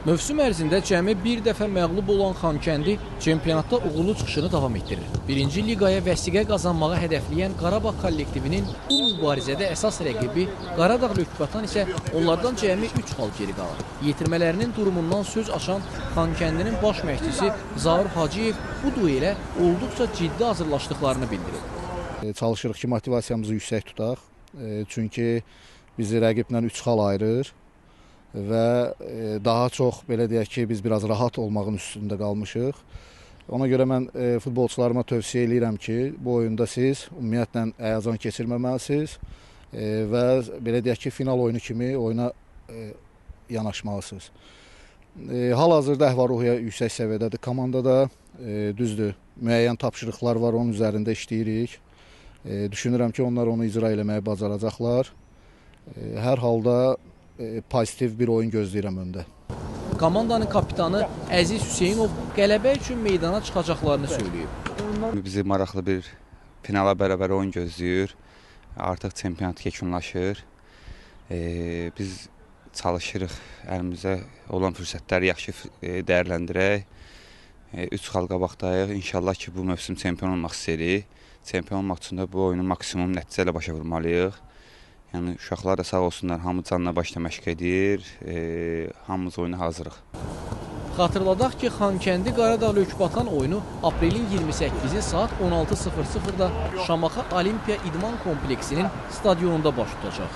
Mövsüm ərzində cəmi bir dəfə məğlub olan Xankəndi çempionatda uğurlu çıxışını davam etdirir. Birinci liqaya vəsiqə qazanmağı hədəfləyən Qarabağ kollektivinin bu mübarizədə əsas rəqibi Qaradağ Lökbatan isə onlardan cəmi 3 xal geri qalır. Yetirmələrinin durumundan söz açan Xankəndinin baş məşqçisi Zaur Hacıyev bu duelə olduqca ciddi hazırlaşdıqlarını bildirir. Çalışırıq ki, motivasiyamızı yüksək tutaq. Çünki bizi rəqiblə 3 xal ayırır. Və daha çox, belə deyək ki, biz biraz rahat olmağın üstündə qalmışıq. Ona görə mən futbolçularıma tövsiyə edirəm ki, bu oyunda siz ümumiyyətlə həyəcan keçirməməlisiniz və belə deyək ki, final oyunu kimi oyuna yanaşmalısınız. Hal-hazırda əhval-ruhiyyə yüksək səviyyədədir komandada. Düzdür, müəyyən tapşırıqlar var, onun üzərində işləyirik. Düşünürəm ki, onlar onu icra eləməyi bacaracaqlar. Hər halda pozitiv bir oyun gözləyirəm öndə. Komandanın kapitanı Əziz Hüseynov qələbə üçün meydana çıxacaqlarını söyləyib. Bizi maraqlı bir finala bərabər oyun gözləyir. Artıq çempionat yekunlaşır. Biz çalışırıq əlimizdə olan fürsətləri yaxşı dəyərləndirək. 3 xal qabaqdayıq. İnşallah ki, bu mövsüm çempion olmaq istəyirik. Çempion olmaq üçün də bu oyunu maksimum nəticə ilə başa vurmalıyıq. Yəni, uşaqlar da sağ olsunlar, hamı canla başla məşq edir, hamımız oyuna hazırıq. Xatırladaq ki, Xankəndi Qaradağ Lökbatan oyunu aprelin 28-i saat 16:00-da Şamaxı Olimpiya İdman Kompleksinin stadionunda baş tutacaq.